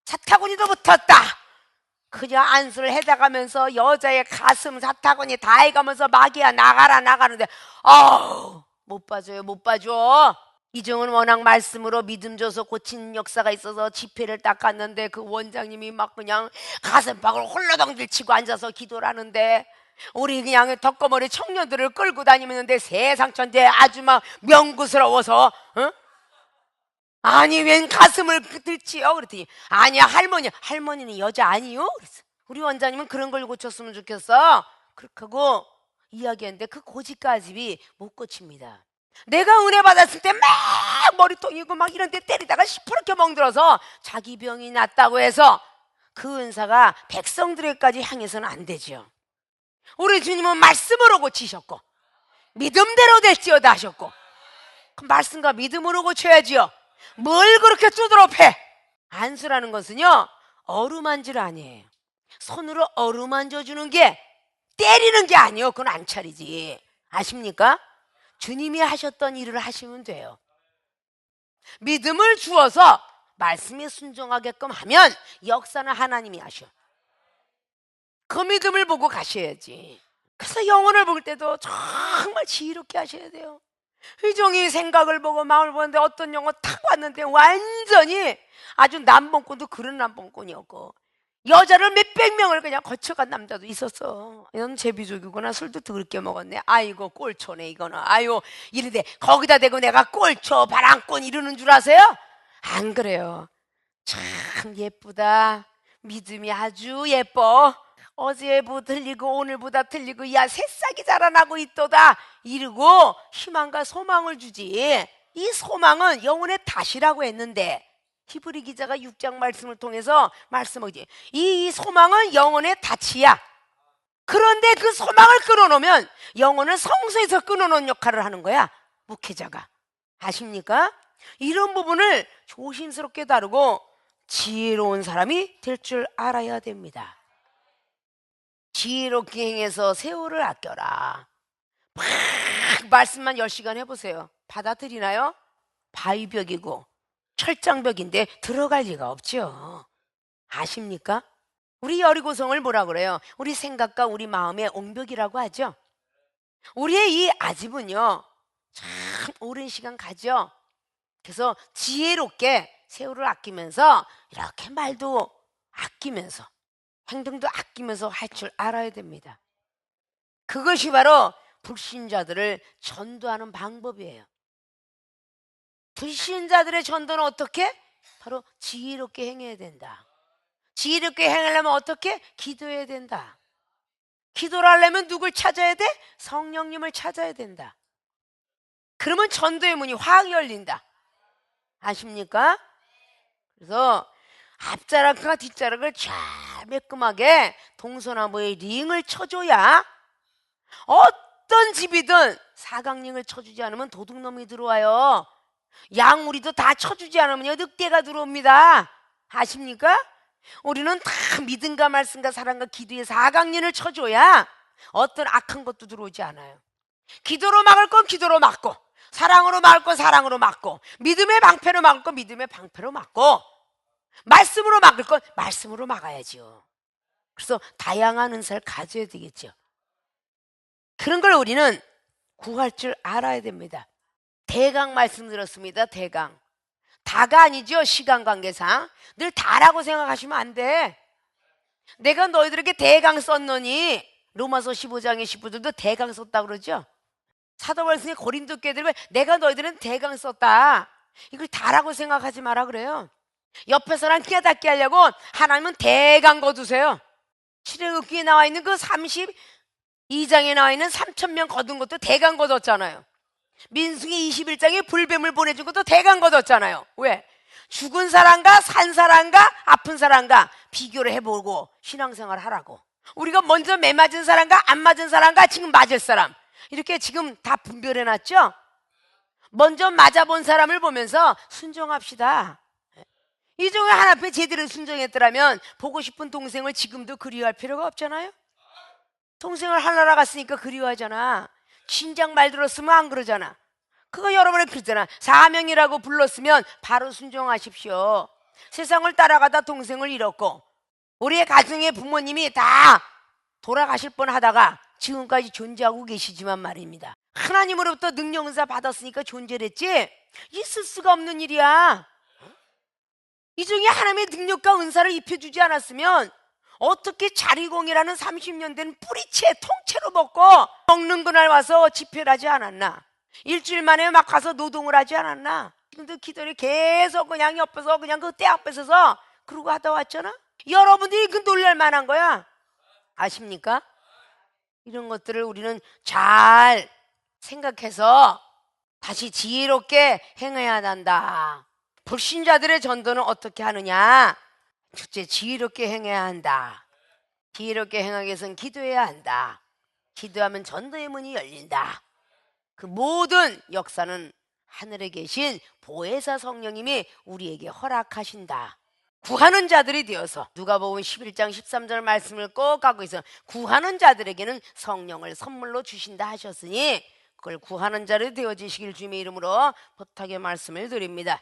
사타구니도 붙었다, 그냥 안수를 해다가면서 여자의 가슴 사타구니 다 해가면서 마귀야 나가라 나가는데 못 봐줘요. 못 봐줘. 이종은 워낙 말씀으로 믿음 줘서 고친 역사가 있어서 집회를 딱 갔는데 그 원장님이 막 그냥 가슴팍을 홀라덩질 치고 앉아서 기도를 하는데 우리 그냥 덕거머리 청년들을 끌고 다니는데 세상 천재 아주 막 명구스러워서 아니 웬 가슴을 들치요? 그랬더니 아니야 할머니는 여자 아니요? 그랬어. 우리 원장님은 그런 걸 고쳤으면 좋겠어. 그렇게 하고 이야기했는데 그 고집가집이 못 고칩니다. 내가 은혜 받았을 때 막 머리통이고 막 이런 데 때리다가 시퍼렇게 멍들어서 자기 병이 낫다고 해서 그 은사가 백성들에게까지 향해서는 안 되죠. 우리 주님은 말씀으로 고치셨고 믿음대로 될지어다 하셨고 그 말씀과 믿음으로 고쳐야지요. 뭘 그렇게 두드러 패? 안수라는 것은요 어루만질 아니에요. 손으로 어루만져주는 게 때리는 게 아니에요. 그건 안찰이지. 아십니까? 주님이 하셨던 일을 하시면 돼요. 믿음을 주어서 말씀에 순종하게끔 하면 역사는 하나님이 하셔. 그 믿음을 보고 가셔야지. 그래서 영혼을 볼 때도 정말 지혜롭게 하셔야 돼요. 의종이 생각을 보고 마음을 보는데 어떤 영혼 탁 왔는데 완전히 아주 남봉꾼도 그런 남봉꾼이었고 여자를 몇백 명을 그냥 거쳐간 남자도 있었어. 이건 제비족이구나. 술도 더럽게 먹었네. 아이고 꼴초네 이거는. 아유 이런데 거기다 대고 내가 꼴초 바람꾼 이러는 줄 아세요? 안 그래요. 참 예쁘다. 믿음이 아주 예뻐. 어제보다 틀리고 오늘보다 틀리고 야 새싹이 자라나고 있도다 이러고 희망과 소망을 주지. 이 소망은 영혼의 탓이라고 했는데 히브리 기자가 6장 말씀을 통해서 말씀하지. 이 소망은 영혼의 탓이야. 그런데 그 소망을 끊어놓으면 영혼을 성소에서 끊어놓은 역할을 하는 거야 목회자가. 아십니까? 이런 부분을 조심스럽게 다루고 지혜로운 사람이 될 줄 알아야 됩니다. 지혜롭게 행해서 세월을 아껴라. 막 말씀만 10시간 해보세요. 받아들이나요? 바위벽이고 철장벽인데 들어갈 리가 없죠. 아십니까? 우리 여리고성을 뭐라 그래요? 우리 생각과 우리 마음의 옹벽이라고 하죠. 우리의 이 아집은요 참 오랜 시간 가죠. 그래서 지혜롭게 세월을 아끼면서 이렇게 말도 아끼면서 행동도 아끼면서 할 줄 알아야 됩니다. 그것이 바로 불신자들을 전도하는 방법이에요. 불신자들의 전도는 어떻게? 바로 지혜롭게 행해야 된다. 지혜롭게 행하려면 어떻게? 기도해야 된다. 기도를 하려면 누굴 찾아야 돼? 성령님을 찾아야 된다. 그러면 전도의 문이 확 열린다. 아십니까? 그래서 앞자락과 뒷자락을 잘 매끈하게 동서남북의 링을 쳐줘야 어떤 집이든 사각링을 쳐주지 않으면 도둑놈이 들어와요. 양우리도 다 쳐주지 않으면 늑대가 들어옵니다. 아십니까? 우리는 다 믿음과 말씀과 사랑과 기도의 사각린을 쳐줘야 어떤 악한 것도 들어오지 않아요. 기도로 막을 건 기도로 막고, 사랑으로 막을 건 사랑으로 막고, 믿음의 방패로 막을 건 믿음의 방패로 막고, 말씀으로 막을 건 말씀으로 막아야죠. 그래서 다양한 은사를 가져야 되겠죠. 그런 걸 우리는 구할 줄 알아야 됩니다. 대강 말씀드렸습니다. 대강. 다가 아니죠. 시간 관계상 늘 다라고 생각하시면 안 돼. 내가 너희들에게 대강 썼노니, 로마서 15장의 10부들도 대강 썼다 그러죠. 사도 바울이 고린도 교회들은 내가 너희들은 대강 썼다, 이걸 다라고 생각하지 마라 그래요. 옆에 사람 깨닫게 하려고 하나님은 대강 거두세요. 출애굽기에 나와 있는 그 32장에 나와 있는 3,000명 거둔 것도 대강 거뒀잖아요. 민수기 21장에 불뱀을 보내준 것도 대강 거뒀잖아요. 왜? 죽은 사람과 산 사람과 아픈 사람과 비교를 해보고 신앙생활 하라고. 우리가 먼저 매 맞은 사람과 안 맞은 사람과 지금 맞을 사람, 이렇게 지금 다 분별해놨죠. 먼저 맞아본 사람을 보면서 순종합시다. 이 중에 하나 앞에 제대로 순종했더라면 보고 싶은 동생을 지금도 그리워할 필요가 없잖아요. 동생을 하나라 갔으니까 그리워하잖아. 진작 말 들었으면 안 그러잖아. 그거 여러분이 그러잖아. 사명이라고 불렀으면 바로 순종하십시오. 세상을 따라가다 동생을 잃었고, 우리의 가정의 부모님이 다 돌아가실 뻔하다가 지금까지 존재하고 계시지만 말입니다. 하나님으로부터 능력 은사 받았으니까 존재를 했지, 있을 수가 없는 일이야. 이 중에 하나님의 능력과 은사를 입혀주지 않았으면 어떻게 자리공이라는 30년 된 뿌리채 통째로 먹는 그날 와서 집회를 하지 않았나? 일주일 만에 막 가서 노동을 하지 않았나? 근데 기도를 계속 그냥 옆에서 그냥 그 때 앞에 서서 그러고 하다 왔잖아. 여러분들이 그 놀랄 만한 거야. 아십니까? 이런 것들을 우리는 잘 생각해서 다시 지혜롭게 행해야 한다. 불신자들의 전도는 어떻게 하느냐? 첫째, 지혜롭게 행해야 한다. 지혜롭게 행하기 위해서는 기도해야 한다. 기도하면 전도의 문이 열린다. 그 모든 역사는 하늘에 계신 보혜사 성령님이 우리에게 허락하신다. 구하는 자들이 되어서, 누가복음 11장 13절 말씀을 꼭 하고 있어. 구하는 자들에게는 성령을 선물로 주신다 하셨으니 그걸 구하는 자를 되어지시길 주님의 이름으로 부탁의 말씀을 드립니다.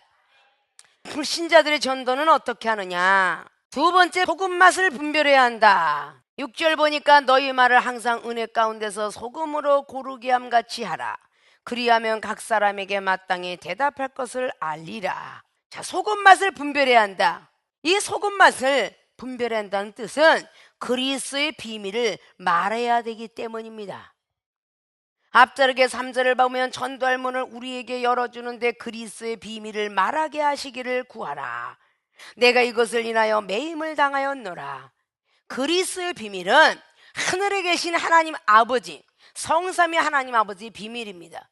불신자들의 전도는 어떻게 하느냐? 두 번째, 소금 맛을 분별해야 한다. 6절 보니까 너희 말을 항상 은혜 가운데서 소금으로 고르게 함같이 하라. 그리하면 각 사람에게 마땅히 대답할 것을 알리라. 자, 소금 맛을 분별해야 한다. 이 소금 맛을 분별해야 한다는 뜻은 그리스도의 비밀을 말해야 되기 때문입니다. 앞자르게 3절을 보면 전도할 문을 우리에게 열어주는데 그리스도의 비밀을 말하게 하시기를 구하라. 내가 이것을 인하여 매임을 당하였노라. 그리스도의 비밀은 하늘에 계신 하나님 아버지, 성삼위 하나님 아버지의 비밀입니다.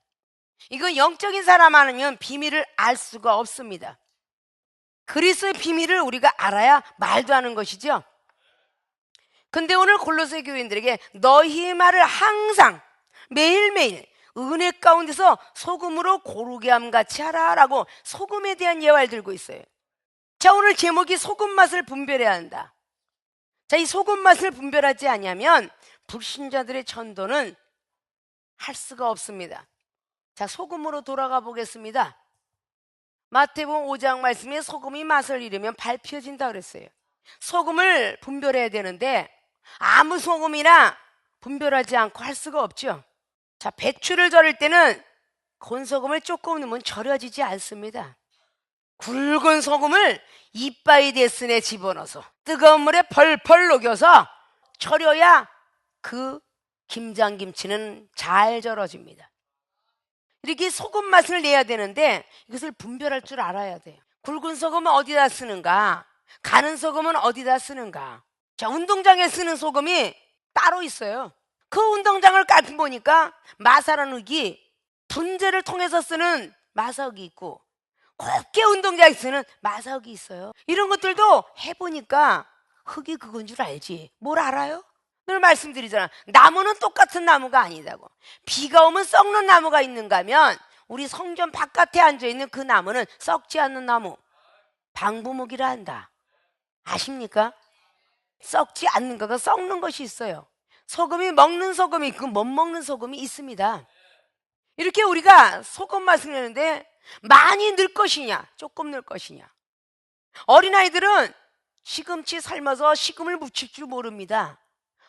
이건 영적인 사람 아니면 비밀을 알 수가 없습니다. 그리스도의 비밀을 우리가 알아야 말도 하는 것이죠. 근데 오늘 골로새 교인들에게 너희의 말을 항상 매일매일 은혜 가운데서 소금으로 고르게 함같이 하라라고 소금에 대한 예화를 들고 있어요. 자, 오늘 제목이 소금 맛을 분별해야 한다. 자, 이 소금 맛을 분별하지 않으면 불신자들의 전도는 할 수가 없습니다. 자, 소금으로 돌아가 보겠습니다. 마태복음 5장 말씀에 소금이 맛을 잃으면 밟혀진다 그랬어요. 소금을 분별해야 되는데 아무 소금이나 분별하지 않고 할 수가 없죠. 자, 배추를 절일 때는 건소금을 조금 넣으면 절여지지 않습니다. 굵은 소금을 이빠이 데슨에 집어넣어서 뜨거운 물에 펄펄 녹여서 절여야 그 김장김치는 잘 절여집니다. 이렇게 소금 맛을 내야 되는데 이것을 분별할 줄 알아야 돼요. 굵은 소금은 어디다 쓰는가? 가는 소금은 어디다 쓰는가? 자, 운동장에 쓰는 소금이 따로 있어요. 그 운동장을 깔고 보니까 마사라는 흙이 분재를 통해서 쓰는 마사흙이 있고 곱게 운동장에 쓰는 마사흙이 있어요. 이런 것들도 해보니까 흙이 그건 줄 알지. 뭘 알아요? 늘 말씀드리잖아. 나무는 똑같은 나무가 아니다고. 비가 오면 썩는 나무가 있는가 하면 우리 성전 바깥에 앉아있는 그 나무는 썩지 않는 나무, 방부목이라 한다. 아십니까? 썩지 않는 거가 썩는 것이 있어요. 소금이 먹는 소금이 있고 못 먹는 소금이 있습니다. 이렇게 우리가 소금 맛을 내는데 많이 넣을 것이냐 조금 넣을 것이냐. 어린아이들은 시금치 삶아서 시금을 묻힐 줄 모릅니다.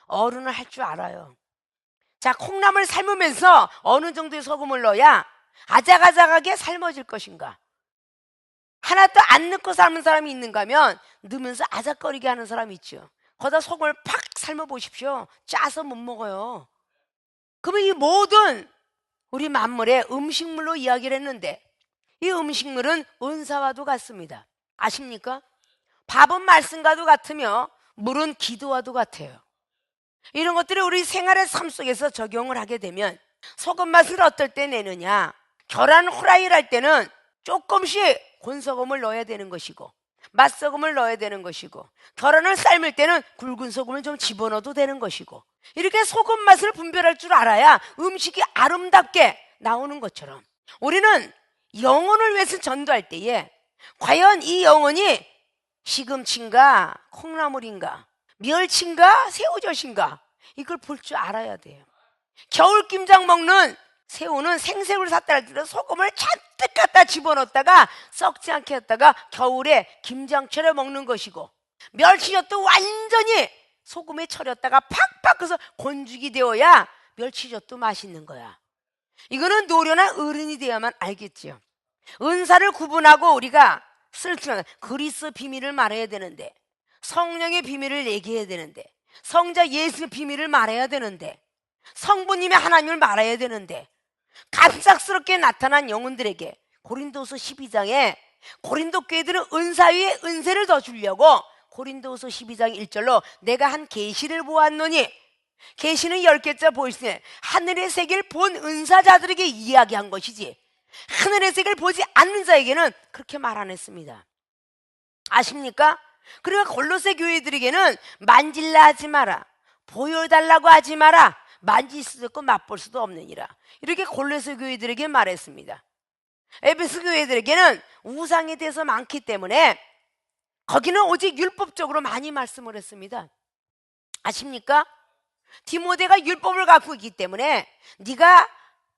어른은 할 줄 알아요. 자, 콩나물 삶으면서 어느 정도의 소금을 넣어야 아작아작하게 삶아질 것인가. 하나도 안 넣고 삶은 사람이 있는가 하면 넣으면서 아작거리게 하는 사람이 있죠. 거기다 소금을 팍 삶아 보십시오. 짜서 못 먹어요. 그러면 이 모든 우리 만물의 음식물로 이야기를 했는데 이 음식물은 은사와도 같습니다. 아십니까? 밥은 말씀과도 같으며 물은 기도와도 같아요. 이런 것들을 우리 생활의 삶 속에서 적용을 하게 되면 소금 맛을 어떨 때 내느냐. 계란 후라이를 할 때는 조금씩 곤소금을 넣어야 되는 것이고 맛소금을 넣어야 되는 것이고 계란을 삶을 때는 굵은 소금을 좀 집어넣어도 되는 것이고 이렇게 소금 맛을 분별할 줄 알아야 음식이 아름답게 나오는 것처럼 우리는 영혼을 위해서 전도할 때에 과연 이 영혼이 시금치인가 콩나물인가 멸치인가 새우젓인가 이걸 볼 줄 알아야 돼요. 겨울 김장 먹는 새우는 생새우를 샀다 할 때 소금을 잔뜩 갖다 집어넣었다가 썩지 않게 했다가 겨울에 김장철에 먹는 것이고 멸치젓도 완전히 소금에 절였다가 팍팍 그래서 건죽이 되어야 멸치젓도 맛있는 거야. 이거는 노련한 어른이 되어야만 알겠죠. 은사를 구분하고 우리가 쓸 줄 그리스 비밀을 말해야 되는데 성령의 비밀을 얘기해야 되는데 성자 예수의 비밀을 말해야 되는데 성부님의 하나님을 말해야 되는데 갑작스럽게 나타난 영혼들에게 고린도서 12장에 고린도 교회들은 은사 위에 은혜를 더 주려고 고린도서 12장 1절로 내가 한 계시를 보았노니 계시는 10개자 보이시네 하늘의 세계를 본 은사자들에게 이야기한 것이지 하늘의 세계를 보지 않는 자에게는 그렇게 말 안 했습니다. 아십니까? 그러니까 골로새 교회들에게는 만질라 하지 마라 보여달라고 하지 마라 만질 수도 없고 맛볼 수도 없느니라 이렇게 골로새 교회들에게 말했습니다. 에베소 교회들에게는 우상에 대해서 많기 때문에 거기는 오직 율법적으로 많이 말씀을 했습니다. 아십니까? 디모데가 율법을 갖고 있기 때문에 네가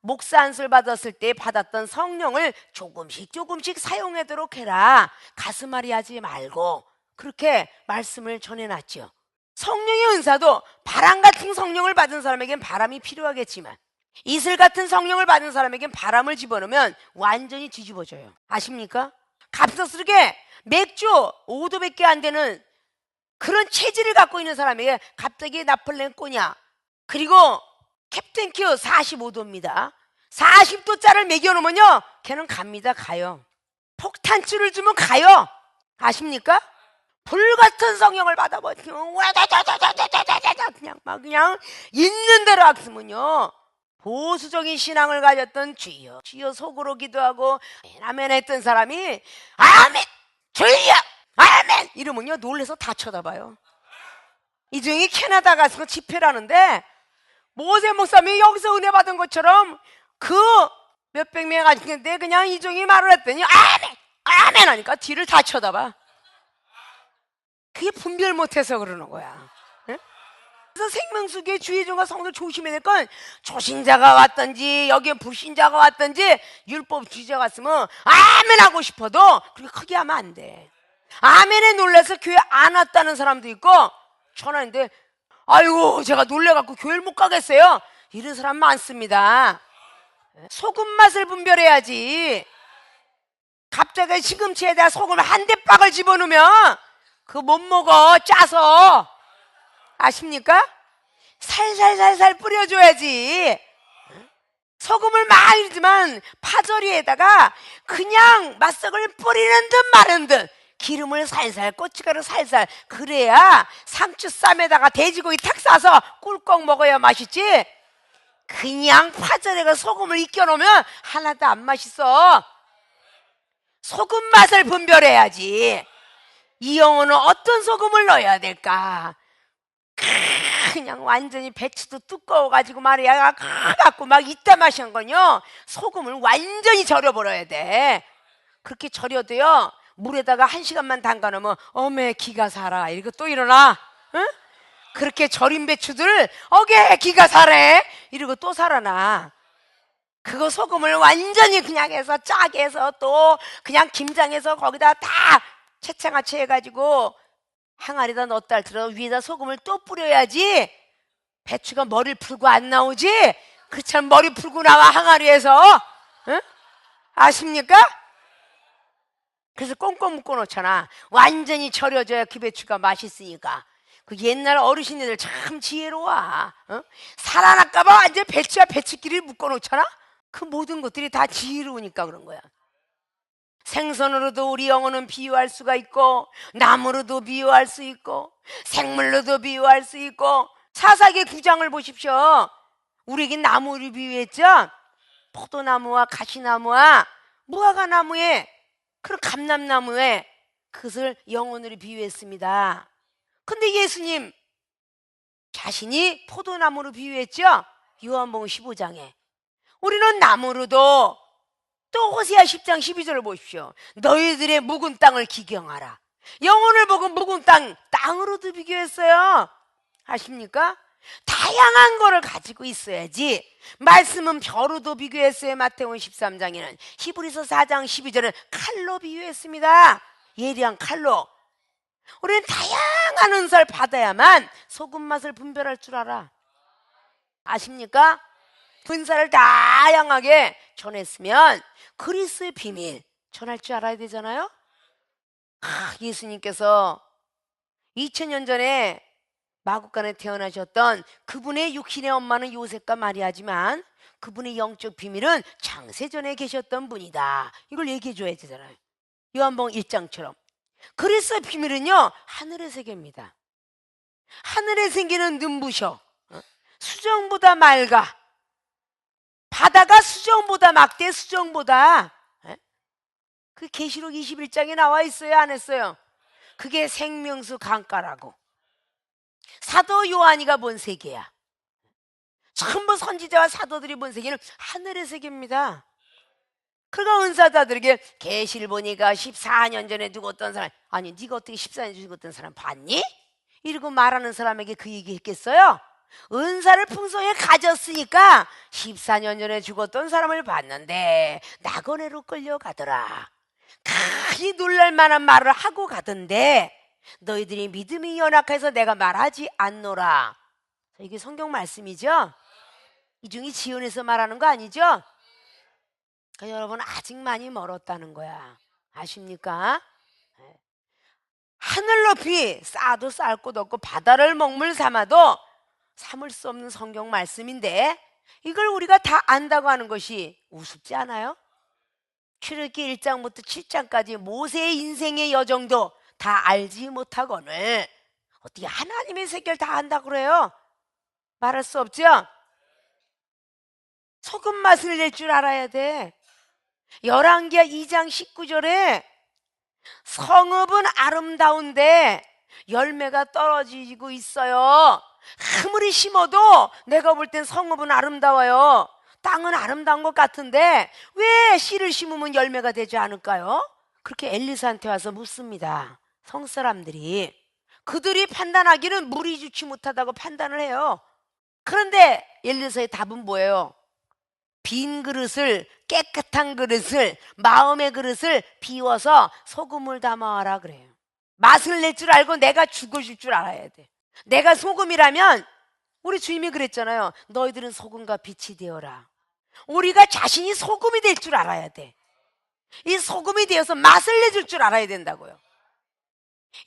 목사 안수를 받았을 때 받았던 성령을 조금씩 사용하도록 해라. 가슴앓이 하지 말고 그렇게 말씀을 전해놨죠. 성령의 은사도 바람 같은 성령을 받은 사람에겐 바람이 필요하겠지만 이슬 같은 성령을 받은 사람에겐 바람을 집어넣으면 완전히 뒤집어져요. 아십니까? 갑작스럽게 맥주 5도밖에 안 되는 그런 체질을 갖고 있는 사람에게 갑자기 나폴레옹 꼬냐 그리고 캡틴 큐 45도입니다 40도짜리를 먹여놓으면요 걔는 갑니다. 가요. 폭탄주를 주면 가요. 아십니까? 불같은 성령을 받아버리면 그냥 있는 대로 악쓰면요 보수적인 신앙을 가졌던 주여 속으로 기도하고 아멘 했던 사람이 아멘 주여 아멘 이러면요 놀래서 다 쳐다봐요. 이 중에 캐나다 가서 집회를 하는데 모세 목사님이 여기서 은혜 받은 것처럼 그 몇백 명 가지는데 그냥 이종이 말을 했더니 아멘 아멘 하니까 뒤를 다 쳐다봐. 그게 분별 못해서 그러는 거야. 네? 그래서 생명수교의 주의종과 성도 조심해야 될 건 초신자가 왔든지 여기에 불신자가 왔든지 율법주의자가 왔으면 아멘 하고 싶어도 그렇게 크게 하면 안 돼. 아멘에 놀라서 교회 안 왔다는 사람도 있고 전화인데 아이고 제가 놀래갖고 교회를 못 가겠어요 이런 사람 많습니다. 소금 맛을 분별해야지. 갑자기 시금치에다 소금을 한 대박을 집어넣으면 그거 못 먹어 짜서. 아십니까? 살살살살 뿌려줘야지. 소금을 많이 주지만 파절이에다가 그냥 맛석을 뿌리는 듯 마는 듯 기름을 살살 고춧가루 살살 그래야 상추쌈에다가 돼지고기 탁 싸서 꿀꺽 먹어야 맛있지. 그냥 파절에가 소금을 익혀놓으면 하나도 안 맛있어. 소금 맛을 분별해야지. 이 영혼은 어떤 소금을 넣어야 될까? 그냥 완전히 배추도 두꺼워가지고 말이야 갖고 막 이따 마신 건요 소금을 완전히 절여버려야 돼. 그렇게 절여도요 물에다가 1시간만 담가놓으면 어메 기가 살아 이러고 또 일어나. 응? 그렇게 절인 배추들을 어게 기가 살해 이러고 또 살아나. 그거 소금을 완전히 그냥 해서 짜게 해서 또 그냥 김장해서 거기다 다 채창아치 해가지고 항아리에다 넣었다 할지라도 위에다 소금을 또 뿌려야지 배추가 머리를 풀고 안 나오지. 그렇지 머리 풀고 나와 항아리에서. 응? 아십니까? 그래서 꽁꽁 묶어 놓잖아. 완전히 절여져야 그 배추가 맛있으니까. 그 옛날 어르신들 참 지혜로워. 어? 살아날까봐 완전 배추와 배추끼리를 묶어 놓잖아. 그 모든 것들이 다 지혜로우니까 그런 거야. 생선으로도 우리 영혼은 비유할 수가 있고, 나무로도 비유할 수 있고, 생물로도 비유할 수 있고. 사사기 9장을 보십시오. 우리에게 나무를 비유했죠. 포도나무와 가시나무와 무화과나무에 그런 감람나무에 그것을 영혼으로 비유했습니다. 근데 예수님 자신이 포도나무로 비유했죠. 요한복음 15장에. 우리는 나무로도 또 호세아 10장 12절을 보십시오. 너희들의 묵은 땅을 기경하라. 영혼을 보고 묵은 땅으로도 비교했어요. 아십니까? 다양한 거를 가지고 있어야지. 말씀은 벼로도 비교했어요. 마태복음 13장에는. 히브리서 4장 12절은 칼로 비유했습니다. 예리한 칼로. 우리는 다양한 은사를 받아야만 소금 맛을 분별할 줄 알아. 아십니까? 은사를 다양하게 전했으면 그리스도의 비밀 전할 줄 알아야 되잖아요. 예수님께서 2000년 전에 마국간에 태어나셨던 그분의 육신의 엄마는 요셉과 마리아지만 그분의 영적 비밀은 창세전에 계셨던 분이다. 이걸 얘기해 줘야 되잖아요. 요한복음 1장처럼. 그리스도의 비밀은요 하늘의 세계입니다. 하늘의 세계는 눈부셔. 수정보다 맑아. 바다가 수정보다 막대. 수정보다. 그 계시록 21장에 나와 있어요? 안 했어요? 그게 생명수 강가라고. 사도 요한이가 본 세계야. 전부 선지자와 사도들이 본 세계는 하늘의 세계입니다. 그러니까 은사자들에게 계시를 보니까 14년 전에 죽었던 사람, 아니 네가 어떻게 14년 전에 죽었던 사람 봤니? 이러고 말하는 사람에게 그 얘기 했겠어요? 은사를 풍성히 가졌으니까 14년 전에 죽었던 사람을 봤는데 낙원으로 끌려가더라. 크게 놀랄 만한 말을 하고 가던데 너희들이 믿음이 연약해서 내가 말하지 않노라. 이게 성경 말씀이죠? 이중이 지연해서 말하는 거 아니죠? 그러니까 여러분 아직 많이 멀었다는 거야. 아십니까? 하늘 높이 쌓아도 쌓을 곳 없고 바다를 먹물 삼아도 삼을 수 없는 성경 말씀인데 이걸 우리가 다 안다고 하는 것이 우습지 않아요? 출애굽기 1장부터 7장까지 모세의 인생의 여정도 다 알지 못하거늘 어떻게 하나님의 세계를 다 안다고 그래요? 말할 수 없죠? 소금 맛을 낼 줄 알아야 돼. 열왕기하 2장 19절에 성읍은 아름다운데 열매가 떨어지고 있어요. 아무리 심어도 내가 볼 땐 성읍은 아름다워요. 땅은 아름다운 것 같은데 왜 씨를 심으면 열매가 되지 않을까요? 그렇게 엘리사한테 와서 묻습니다. 성사람들이. 그들이 판단하기는 물이 좋지 못하다고 판단을 해요. 그런데 엘리사의 답은 뭐예요? 빈 그릇을, 깨끗한 그릇을, 마음의 그릇을 비워서 소금을 담아와라 그래요. 맛을 낼 줄 알고 내가 죽어줄 줄 알아야 돼. 내가 소금이라면 우리 주님이 그랬잖아요. 너희들은 소금과 빛이 되어라. 우리가 자신이 소금이 될 줄 알아야 돼. 이 소금이 되어서 맛을 내줄 줄 알아야 된다고요.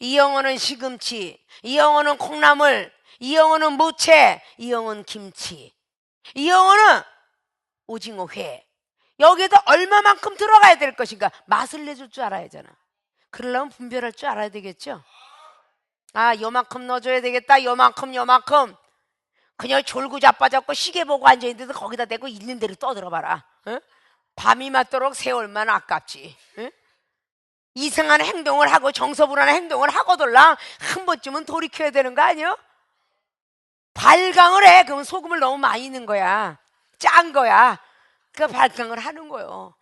이 영혼은 시금치, 이 영혼은 콩나물, 이 영혼은 무채, 이 영혼은 김치, 이 영혼은 오징어 회. 여기에다 얼마만큼 들어가야 될 것인가 맛을 내줄 줄 알아야 되잖아. 그러려면 분별할 줄 알아야 되겠죠. 아 요만큼 넣어줘야 되겠다. 요만큼 그냥 졸고 자빠졌고 시계 보고 앉아있는데도 거기다 대고 있는 대로 떠들어봐라. 응? 밤이 맞도록 세월만 아깝지. 응? 이상한 행동을 하고 정서불안한 행동을 하고들랑 한 번쯤은 돌이켜야 되는 거 아니야? 발광을 해. 그러면 소금을 너무 많이 넣은 거야. 짠 거야. 그러니까 발광을 하는 거예요.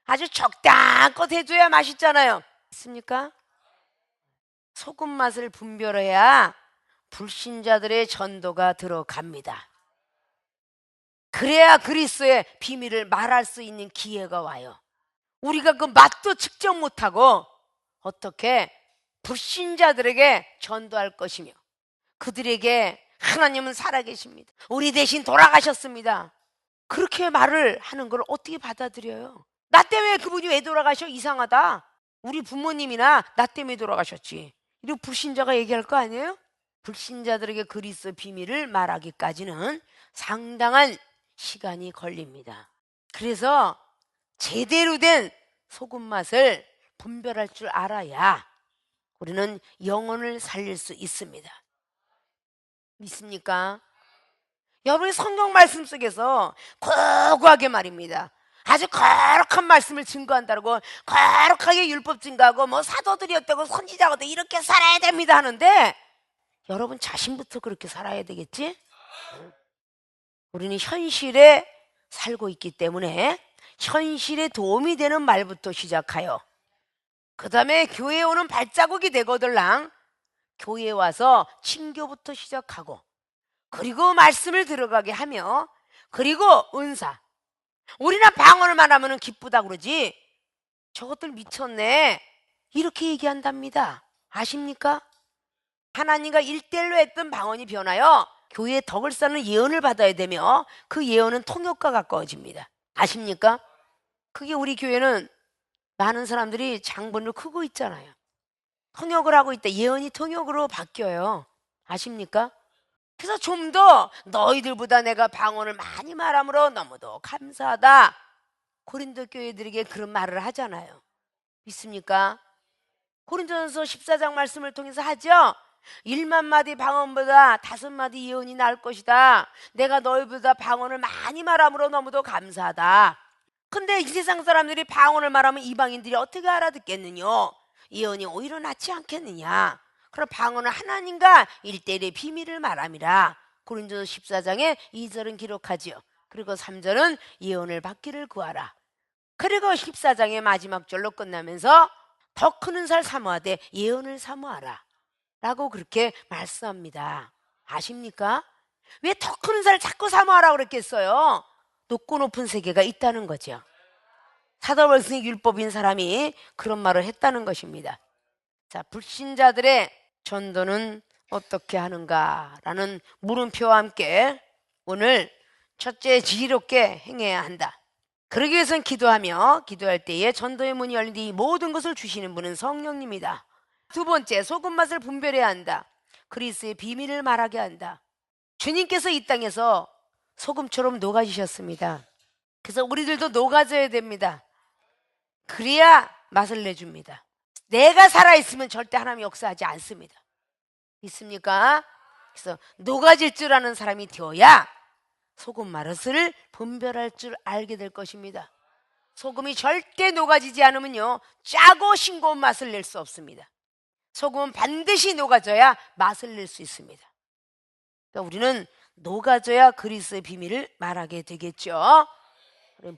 아주 적당껏 해줘야 맛있잖아요. 있습니까? 소금 맛을 분별해야 불신자들의 전도가 들어갑니다. 그래야 그리스도의 비밀을 말할 수 있는 기회가 와요. 우리가 그 맛도 측정 못하고 어떻게 불신자들에게 전도할 것이며, 그들에게 하나님은 살아계십니다, 우리 대신 돌아가셨습니다, 그렇게 말을 하는 걸 어떻게 받아들여요? 나 때문에 그분이 왜 돌아가셔? 이상하다. 우리 부모님이나 나 때문에 돌아가셨지. 이런 불신자가 얘기할 거 아니에요? 불신자들에게 그리스도 비밀을 말하기까지는 상당한 시간이 걸립니다. 그래서 제대로 된 소금 맛을 분별할 줄 알아야 우리는 영혼을 살릴 수 있습니다. 믿습니까? 여러분이 성경 말씀 속에서 고고하게 말입니다, 아주 거룩한 말씀을 증거한다고, 거룩하게 율법 증거하고, 뭐 사도들이 어때고 선지자가 어때고 이렇게 살아야 됩니다 하는데, 여러분 자신부터 그렇게 살아야 되겠지? 우리는 현실에 살고 있기 때문에 현실에 도움이 되는 말부터 시작하여, 그 다음에 교회에 오는 발자국이 되거들랑 교회에 와서 친교부터 시작하고, 그리고 말씀을 들어가게 하며, 그리고 은사. 우리나 방언을 말하면 기쁘다 그러지, 저것들 미쳤네 이렇게 얘기한답니다. 아십니까? 하나님과 1대1로 했던 방언이 변하여 교회에 덕을 쌓는 예언을 받아야 되며, 그 예언은 통역과 가까워집니다. 아십니까? 그게 우리 교회는 많은 사람들이 장본을 크고 있잖아요. 통역을 하고 있다. 예언이 통역으로 바뀌어요. 아십니까? 그래서 좀 더 너희들보다 내가 방언을 많이 말함으로 너무도 감사하다, 고린도 교회들에게 그런 말을 하잖아요. 믿습니까? 고린도전서 14장 말씀을 통해서 하죠. 1만 마디 방언보다 5마디 예언이 나을 것이다. 내가 너희보다 방언을 많이 말함으로 너무도 감사하다. 근데 이 세상 사람들이 방언을 말하면 이방인들이 어떻게 알아듣겠느냐? 예언이 오히려 낫지 않겠느냐? 그럼 방언은 하나님과 1대1의 비밀을 말함이라. 고린도서 14장에 2절은 기록하지요. 그리고 3절은 예언을 받기를 구하라. 그리고 14장의 마지막 절로 끝나면서 더 큰 은사를 사모하되 예언을 사모하라 라고 그렇게 말씀합니다. 아십니까? 왜 더 큰 은사를 자꾸 사모하라고 그랬겠어요? 높고 높은 세계가 있다는 거죠. 사도벌슨이 율법인 사람이 그런 말을 했다는 것입니다. 자, 불신자들의 전도는 어떻게 하는가라는 물음표와 함께 오늘 첫째, 지혜롭게 행해야 한다. 그러기 위해서는 기도하며, 기도할 때에 전도의 문이 열린 뒤 모든 것을 주시는 분은 성령님이다. 두 번째, 소금 맛을 분별해야 한다. 그리스도의 비밀을 말하게 한다. 주님께서 이 땅에서 소금처럼 녹아지셨습니다. 그래서 우리들도 녹아져야 됩니다. 그래야 맛을 내줍니다. 내가 살아있으면 절대 하나님 역사하지 않습니다. 있습니까? 그래서 녹아질 줄 아는 사람이 되어야 소금 맛을 분별할 줄 알게 될 것입니다. 소금이 절대 녹아지지 않으면요, 짜고 싱거운 맛을 낼 수 없습니다. 소금은 반드시 녹아져야 맛을 낼 수 있습니다. 그러니까 우리는 녹아져야 그리스도의 비밀을 말하게 되겠죠.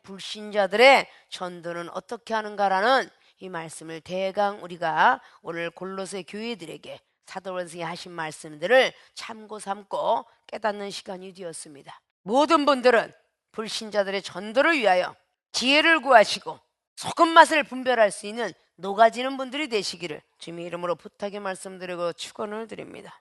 불신자들의 전도는 어떻게 하는가라는 이 말씀을 대강 우리가 오늘 골로새 교회들에게 사도원생이 하신 말씀들을 참고 삼고 깨닫는 시간이 되었습니다. 모든 분들은 불신자들의 전도를 위하여 지혜를 구하시고 소금 맛을 분별할 수 있는 녹아지는 분들이 되시기를 주님의 이름으로 부탁의 말씀드리고 축원을 드립니다.